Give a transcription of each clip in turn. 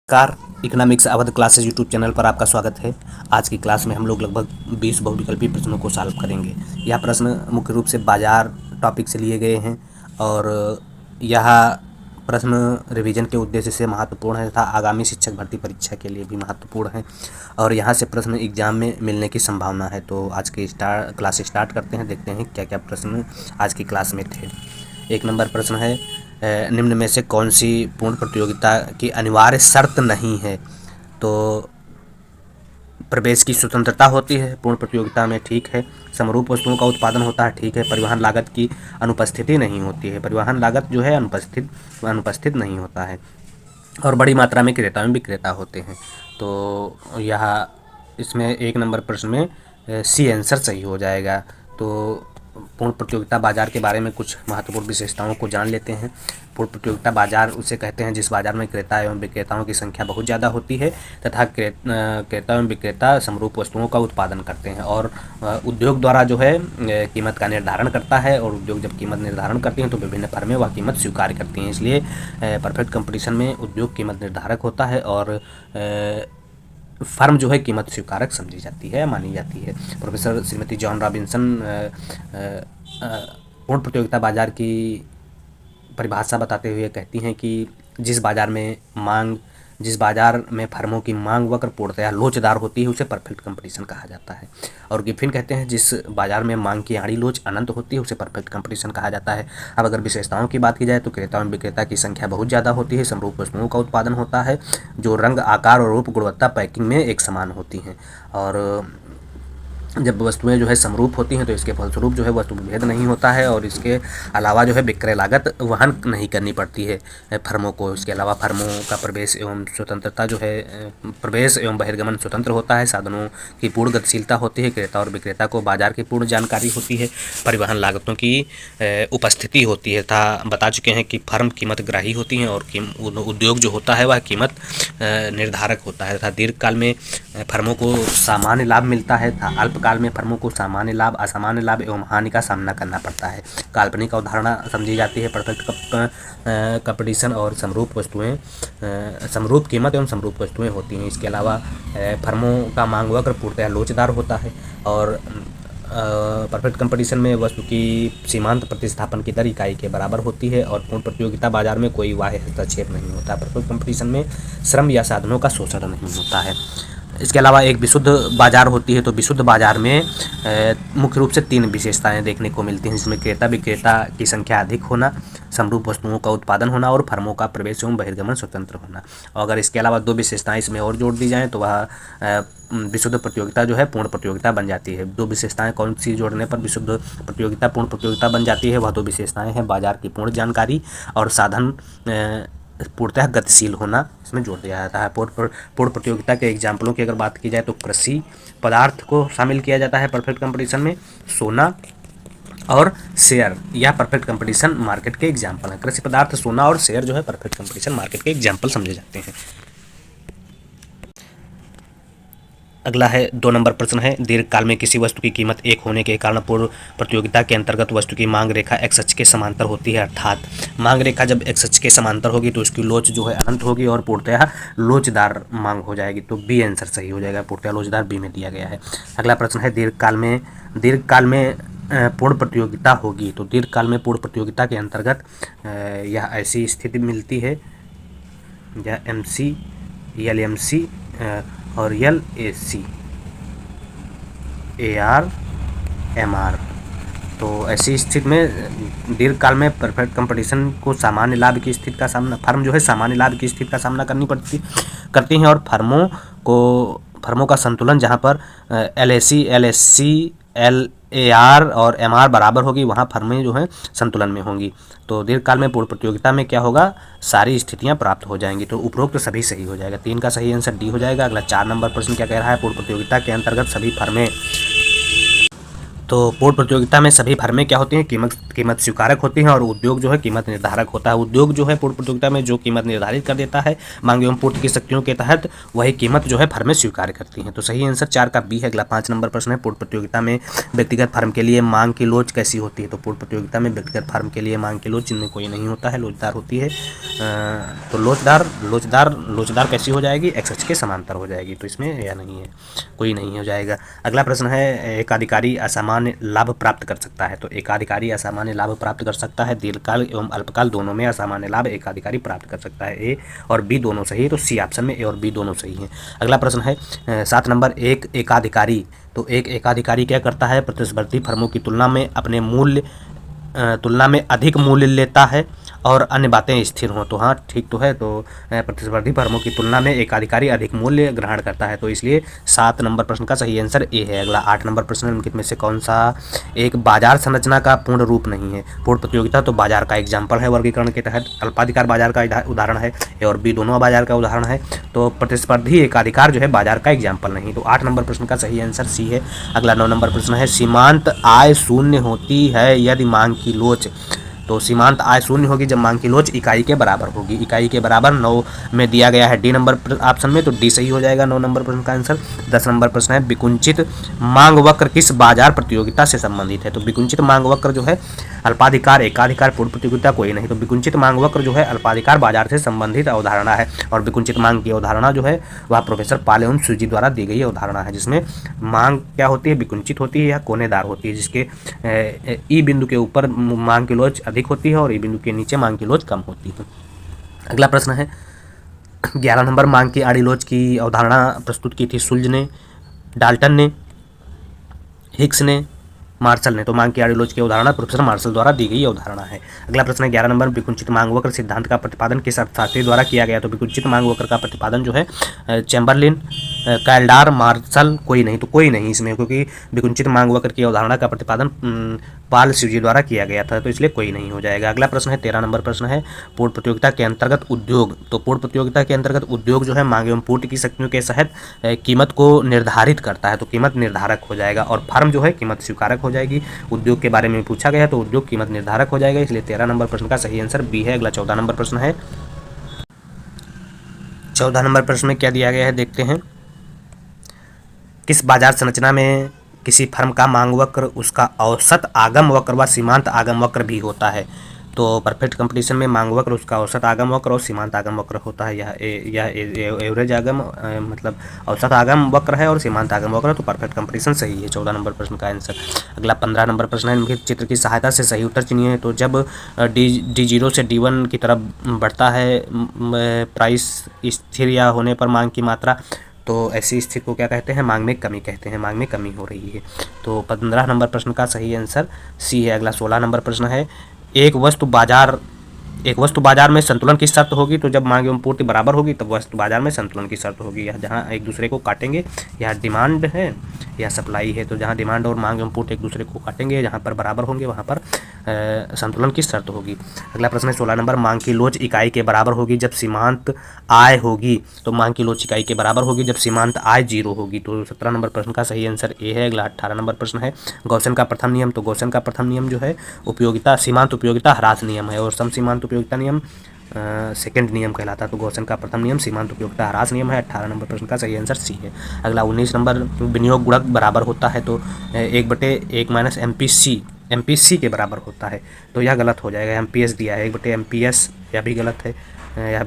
Car economics Awadh classes YouTube channel पर आपका स्वागत है। आज की क्लास में हम लोग लगभग 20 बहुविकल्पी प्रश्नों को सॉल्व करेंगे। यह प्रश्न मुख्य रूप से बाजार टॉपिक से लिए गए हैं और यह प्रश्न रिवीजन के उद्देश्य से महत्वपूर्ण है तथा आगामी शिक्षक भर्ती परीक्षा के लिए भी महत्वपूर्ण है और यहाँ से प्रश्न एग्जाम में मिलने की संभावना है। तो आज की क्लास स्टार्ट करते हैं, देखते हैं क्या क्या प्रश्न आज की क्लास में थे। 1 नंबर प्रश्न है, निम्न में से कौन सी पूर्ण प्रतियोगिता की अनिवार्य शर्त नहीं है? तो प्रवेश की स्वतंत्रता होती है पूर्ण प्रतियोगिता में, ठीक है। समरूप वस्तुओं का उत्पादन होता है, ठीक है। परिवहन लागत की अनुपस्थिति नहीं होती है, परिवहन लागत जो है अनुपस्थित नहीं होता है। और बड़ी मात्रा में क्रेता में विक्रेता होते हैं। तो यह इसमें 1 नंबर प्रश्न में सी आंसर सही हो जाएगा। तो पूर्ण प्रतियोगिता बाजार के बारे में कुछ महत्वपूर्ण विशेषताओं को जान लेते हैं। पूर्ण प्रतियोगिता बाजार उसे कहते हैं जिस बाजार में क्रेता एवं विक्रेताओं की संख्या बहुत ज़्यादा होती है तथा क्रेता एवं विक्रेता समरूप वस्तुओं का उत्पादन करते हैं और उद्योग द्वारा जो है कीमत का निर्धारण करता है और उद्योग जब कीमत निर्धारण करती हैं तो विभिन्न फर्में वह कीमत स्वीकार करती हैं। इसलिए परफेक्ट कंपटीशन में उद्योग कीमत निर्धारक होता है और फर्म जो है कीमत स्वीकारक समझी जाती है, मानी जाती है। प्रोफेसर श्रीमती जॉन रॉबिन्सन पूर्ण प्रतियोगिता बाजार की परिभाषा बताते हुए कहती हैं कि जिस बाजार में फर्मों की मांग वक्र पूर्णतया लोचदार होती है उसे परफेक्ट कंपटीशन कहा जाता है। और गिफिन कहते हैं जिस बाजार में मांग की आड़ी लोच अनंत होती है उसे परफेक्ट कंपटीशन कहा जाता है। अब अगर विशेषताओं की बात की जाए तो क्रेता एवं विक्रेता की संख्या बहुत ज़्यादा होती है, समरूप वस्तुओं का उत्पादन होता है जो रंग, आकार और रूप, गुणवत्ता, पैकिंग में एक समान होती हैं। और जब वस्तुएं जो है समरूप होती हैं तो इसके फलस्वरूप जो है वस्तु भेद नहीं होता है और इसके अलावा जो है विक्रय लागत वहन नहीं करनी पड़ती है फर्मों को। इसके अलावा फर्मों का प्रवेश एवं स्वतंत्रता जो है प्रवेश एवं बहिर्गमन स्वतंत्र होता है। साधनों की पूर्ण गतिशीलता होती है। क्रेता और विक्रेता को बाजार की पूर्ण जानकारी होती है। परिवहन लागतों की उपस्थिति होती है तथा बता चुके हैं कि फर्म कीमतग्राही होती हैं और उद्योग जो होता है वह कीमत निर्धारक होता है तथा दीर्घकाल में फर्मों को सामान्य लाभ मिलता है तथा अल्पकाल में फर्मों को सामान्य लाभ, असामान्य लाभ एवं हानि का सामना करना पड़ता है। काल्पनिक अवधारणा समझी जाती है परफेक्ट कंपटीशन और समरूप कीमत एवं समरूप वस्तुएं होती हैं। इसके अलावा फर्मों का मांग वक्र पूर्णतः लोचदार होता है और परफेक्ट कंपटीशन में वस्तु की सीमांत प्रतिस्थापन की दर इकाई के बराबर होती है और पूर्ण प्रतियोगिता बाजार में कोई बाह्य हस्तक्षेप नहीं होता। परफेक्ट कंपटीशन में श्रम या साधनों का शोषण नहीं होता है। इसके अलावा एक विशुद्ध बाजार होती है। तो विशुद्ध बाजार में मुख्य रूप से 3 विशेषताएं देखने को मिलती हैं जिसमें क्रेता विक्रेता की संख्या अधिक होना, समरूप वस्तुओं का उत्पादन होना और फर्मों का प्रवेश एवं बहिर्गमन स्वतंत्र होना। और अगर इसके अलावा 2 विशेषताएं इसमें और जोड़ दी जाएँ तो वह विशुद्ध प्रतियोगिता जो है पूर्ण प्रतियोगिता बन जाती है। 2 विशेषताएं कौन सी जोड़ने पर विशुद्ध प्रतियोगिता पूर्ण प्रतियोगिता बन जाती है? वह 2 विशेषताएं हैं बाजार की पूर्ण जानकारी और साधन पूर्णतः गतिशील होना इसमें जोड़ दिया जाता है। पूर्ण प्रतियोगिता के एग्जाम्पलों की अगर बात की जाए तो कृषि पदार्थ को शामिल किया जाता है परफेक्ट कंपटीशन में, सोना और शेयर। यह परफेक्ट कंपटीशन मार्केट के एग्जाम्पल हैं। कृषि पदार्थ, सोना और शेयर जो है परफेक्ट कंपटीशन मार्केट के एग्जाम्पल समझे जाते हैं। अगला है 2 नंबर प्रश्न है, दीर्घकाल में किसी वस्तु की कीमत 1 होने के कारण पूर्ण प्रतियोगिता के अंतर्गत वस्तु की मांग रेखा एक्स अक्ष के समांतर होती है। अर्थात मांग रेखा जब एक्स अक्ष के समांतर होगी तो उसकी लोच जो है अनंत होगी और पूर्णतः लोचदार मांग हो जाएगी। तो बी आंसर सही हो जाएगा, पूर्णतः लोचदार बी में दिया गया है। अगला प्रश्न है, दीर्घकाल में पूर्ण प्रतियोगिता होगी। तो दीर्घकाल में पूर्ण प्रतियोगिता के अंतर्गत यह ऐसी स्थिति मिलती है, यह MC, LMC और LAC, AR, MR। तो ऐसी स्थिति में दीर्घकाल में परफेक्ट कंपटीशन को सामान्य लाभ की स्थिति का सामना फर्म जो है सामान्य लाभ की स्थिति का सामना करती हैं और फर्मों का संतुलन जहां पर LAC, LSC, LAR और MR बराबर होगी वहां फर्में जो हैं संतुलन में होंगी। तो दीर्घकाल में पूर्ण प्रतियोगिता में क्या होगा, सारी स्थितियां प्राप्त हो जाएंगी। तो उपरोक्त तो सभी सही हो जाएगा। 3 का सही आंसर डी हो जाएगा। अगला 4 नंबर प्रश्न क्या कह रहा है, पूर्ण प्रतियोगिता के अंतर्गत तो पूर्ण प्रतियोगिता में सभी फर्में क्या होती हैं, कीमत स्वीकारक होती हैं और उद्योग जो है कीमत निर्धारक होता है। उद्योग जो है पूर्ण प्रतियोगिता में जो कीमत निर्धारित कर देता है मांग एवं पूर्ति की शक्तियों के तहत, वही कीमत जो है फर्में स्वीकार करती हैं। तो सही आंसर 4 का बी है। अगला 5 नंबर प्रश्न है, पूर्ण प्रतियोगिता में व्यक्तिगत फर्म के लिए मांग की लोच कैसी होती है। तो पूर्ण प्रतियोगिता में व्यक्तिगत फर्म के लिए मांग की लोच जिनमें कोई नहीं होता है, लोचदार होती है। तो लोचदार कैसी हो जाएगी, एक्स के समांतर हो जाएगी। तो इसमें या नहीं है, कोई नहीं हो जाएगा। अगला प्रश्न है, एकाधिकारी असामान्य लाभ प्राप्त कर सकता है। तो एकाधिकारी असामान्य लाभ प्राप्त कर सकता है, दीर्घकाल एवं अल्पकाल दोनों में असामान्य लाभ एकाधिकारी प्राप्त कर सकता है। ए और बी दोनों सही है, तो सी ऑप्शन में ए और बी दोनों सही है। अगला प्रश्न है 7 नंबर, एक एकाधिकारी। तो एक एकाधिकारी क्या करता है, प्रतिस्पर्धी फर्मों की तुलना में अधिक मूल्य लेता है और अन्य बातें स्थिर हों। तो हाँ ठीक तो है। तो प्रतिस्पर्धी फर्मों की तुलना में एकाधिकारी अधिक मूल्य ग्रहण करता है, तो इसलिए 7 नंबर प्रश्न का सही आंसर ए है। अगला 8 नंबर प्रश्न, निम्नलिखित में से कौन सा एक बाजार संरचना का पूर्ण रूप नहीं है। पूर्ण प्रतियोगिता तो बाजार का एग्जाम्पल है वर्गीकरण के तहत, अल्पाधिकार बाजार का उदाहरण है, ए और बी दोनों बाजार का उदाहरण है। तो प्रतिस्पर्धी एकाधिकार जो है बाजार का एग्जाम्पल नहीं। तो 8 नंबर प्रश्न का सही आंसर सी है। अगला 9 नंबर प्रश्न है, सीमांत आय शून्य होती है यदि मांग की लोच। तो सीमांत आय शून्य होगी जब मांग की लोच इकाई के बराबर होगी। इकाई के बराबर 9 में दिया गया है डी नंबर ऑप्शन में, तो डी सही हो जाएगा 9 नंबर प्रश्न का आंसर। 10 नंबर प्रश्न है, विकुंचित मांग वक्र किस बाजार प्रतियोगिता से संबंधित है। तो विकुंचित मांग वक्र जो है अल्पाधिकार एकाधिकार पूर्ण प्रतियोगिता कोई नहीं। तो विकुंचित मांग वक्र जो है अल्पाधिकार बाजार से संबंधित अवधारणा है और विकुंचित मांग की अवधारणा जो है वह प्रोफेसर पाल एवं सूजी द्वारा दी गई अवधारणा है, जिसमें मांग क्या होती है, विकुंचित होती है या कोनेदार होती है, जिसके ई बिंदु के ऊपर मांग की लोच अधिक होती है और ई बिंदु के नीचे मांग की लोच कम होती है। अगला प्रश्न है 11 नंबर, मांग की आड़ी लोच की अवधारणा प्रस्तुत की थी सुल्ज ने, डाल्टन ने, हिक्स ने, मार्शल ने। तो मांग की आड़ी लोच की अवधारणा प्रोफेसर मार्शल द्वारा दी गई अवधारणा है। अगला प्रश्न है 11 नंबर, विकुंचित मांग वक्र सिद्धांत का प्रतिपादन किस अर्थशास्त्री द्वारा किया गया। तो विकुंचित मांग वक्र का प्रतिपादन जो है चैम्बरलिन, कैल्डार, मार्शल कोई नहीं। तो कोई नहीं इसमें, क्योंकि विकुंचित मांग वक्र की अवधारणा का प्रतिपादन पाल सूजी द्वारा किया गया था, तो इसलिए कोई नहीं हो जाएगा। अगला प्रश्न है 13 नंबर प्रश्न है, पूर्ण प्रतियोगिता के अंतर्गत उद्योग। तो पूर्ण प्रतियोगिता के अंतर्गत उद्योग जो है मांग एवं पूर्ति की शक्तियों के तहत कीमत को निर्धारित करता है, तो कीमत निर्धारक हो जाएगा और फर्म जो है कीमत स्वीकारक हो जाएगी। उद्योग के बारे में पूछा गया तो उद्योग कीमत निर्धारक हो जाएगा, इसलिए 13 नंबर प्रश्न का सही आंसर बी है। अगला 14 नंबर प्रश्न है, 14 नंबर प्रश्न में क्या दिया गया है देखते हैं। किस बाजार संरचना में किसी फर्म का मांग वक्र उसका औसत आगम वक्र व सीमांत आगम वक्र भी होता है। तो परफेक्ट कंपटीशन में मांग वक्र उसका औसत आगम वक्र और सीमांत आगम वक्र होता है। यह एवरेज आगम मतलब औसत आगम वक्र है और सीमांत आगम वक्र, तो परफेक्ट कंपटीशन सही है 14 नंबर प्रश्न का आंसर। अगला 15 नंबर प्रश्न है, निम्नलिखित चित्र की सहायता से सही उत्तर चुनिए। तो जब D0 से D1 की तरफ बढ़ता है प्राइस स्थिर या होने पर मांग की मात्रा, तो ऐसी स्थिति को क्या कहते हैं, मांग में कमी कहते हैं, मांग में कमी हो रही है। तो 15 नंबर प्रश्न का सही आंसर सी है। अगला 16 नंबर प्रश्न है, एक वस्तु बाजार में संतुलन की शर्त होगी। तो जब मांग एवं पूर्ति बराबर होगी तब वस्तु बाजार में संतुलन की शर्त होगी। यह जहाँ एक दूसरे को काटेंगे, यह डिमांड है या सप्लाई है, तो जहाँ डिमांड और मांग एवं पूर्ति एक दूसरे को काटेंगे, जहाँ पर बराबर होंगे वहाँ पर संतुलन की शर्त होगी। अगला प्रश्न है 16 नंबर, मांग की लोच इकाई के बराबर होगी जब सीमांत आय होगी। तो मांग की लोच इकाई के बराबर होगी जब सीमांत आय 0 होगी। तो 17 नंबर प्रश्न का सही आंसर ए है। अगला 18 नंबर प्रश्न है, गॉसन का प्रथम नियम। तो गॉसन का प्रथम नियम जो है सीमांत उपयोगिता ह्रास नियम है और सम सीमांत उपयोगिता नियम सेकंड नियम कहलाता है। तो गॉसन का प्रथम नियम सीमांत उपयोगिता ह्रास नियम है। 18 नंबर प्रश्न का सही आंसर सी है। अगला 19 नंबर, विनियोग गुणक बराबर होता है। तो 1/1 - MPC के बराबर होता है, तो यह गलत हो जाएगा। MPS दिया है 1/MPS, यह भी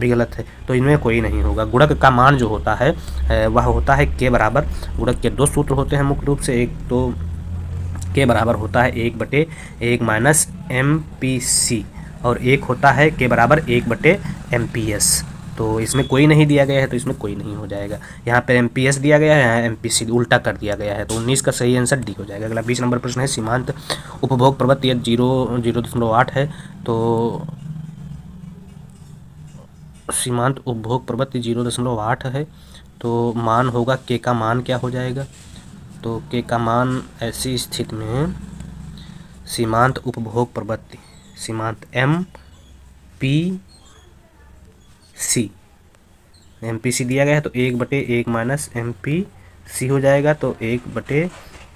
गलत है, तो इनमें कोई नहीं होगा। गुणक का मान जो होता है वह होता है के बराबर। गुणक के 2 सूत्र होते हैं मुख्य रूप से, एक तो के बराबर होता है 1/1 - MPC और एक होता है के बराबर 1/MPS। तो इसमें कोई नहीं दिया गया है, तो इसमें कोई नहीं हो जाएगा। यहाँ पर MPS दिया गया है, यहाँ MPC उल्टा कर दिया गया है, तो 19 का सही आंसर डी हो जाएगा। अगला 20 नंबर प्रश्न है, सीमांत उपभोग प्रवृत्ति यह 0.8 है। तो सीमांत उपभोग प्रवृत्ति 0.8 है, तो मान होगा के का मान क्या हो जाएगा। तो के का मान ऐसी स्थिति में सीमांत उपभोग प्रवृत्ति, सीमांत MPC दिया गया है, तो 1/1 - MPC हो जाएगा। तो 1/1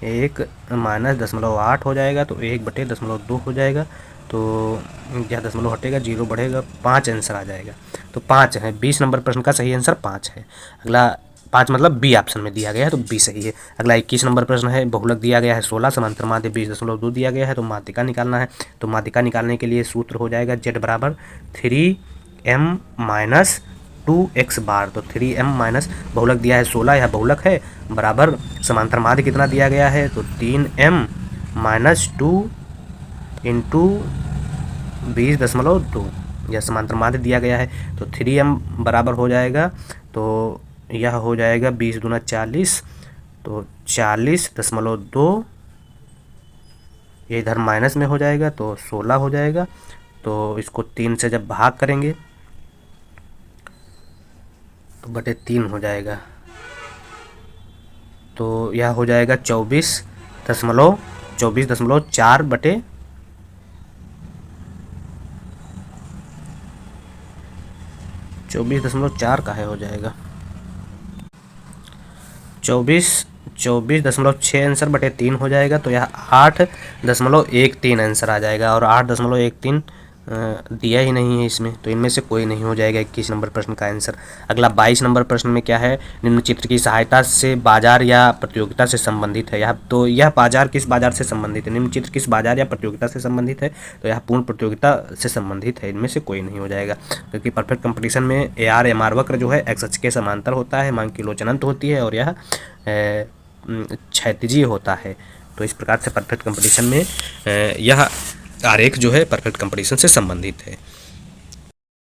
1 माइनस 0.8 हो जाएगा, तो 1/0.2 हो जाएगा। तो यह दशमलव हटेगा, 0 बढ़ेगा, 5 आंसर आ जाएगा। तो 5 है, 20 नंबर प्रश्न का सही आंसर 5 है। अगला 5 मतलब बी ऑप्शन में दिया गया है, तो बी सही है। अगला 21 नंबर प्रश्न है, बहुलक दिया गया है 16, समांतर माध्य 20.2 दिया गया है, तो माध्यिका निकालना है। तो माध्यिका निकालने के लिए सूत्र हो जाएगा z बराबर 3m माइनस 2x बार। तो 3m माइनस बहुलक दिया है 16, यह बहुलक है, बराबर समांतर माध्य कितना दिया गया है, तो 3m माइनस 2 इंटू 20.2, यह समांतर माध्य दिया गया है। तो 3m बराबर हो जाएगा, तो यह हो जाएगा 20 दूना 40, तो 40.2, ये इधर माइनस में हो जाएगा, तो 16 हो जाएगा। तो इसको 3 से जब भाग करेंगे तो बटे 3 हो जाएगा, तो यह हो जाएगा 24.4 बटे 24.4 का है, हो जाएगा 24.6 आंसर बटे 3 हो जाएगा। तो यह 8.13 आंसर आ जाएगा, और 8.13 दिया ही नहीं है इसमें, तो इनमें से कोई नहीं हो जाएगा 21 नंबर प्रश्न का आंसर। अगला 22 नंबर प्रश्न में क्या है, निम्न चित्र की सहायता से बाजार या प्रतियोगिता से संबंधित है। तो यह बाजार किस बाजार से संबंधित है, निम्न चित्र किस बाजार या प्रतियोगिता से संबंधित है, तो यह पूर्ण प्रतियोगिता से संबंधित है, इनमें से कोई नहीं हो जाएगा। क्योंकि परफेक्ट कंपटीशन में AR-MR वक्र जो है एक्स अक्ष के समांतर होता है, मांग की लोचन अंत होती है, और यह क्षैतिजीय होता है। तो इस प्रकार से परफेक्ट कंपटीशन में यह आरेख जो है परफेक्ट कंपटीशन से संबंधित है।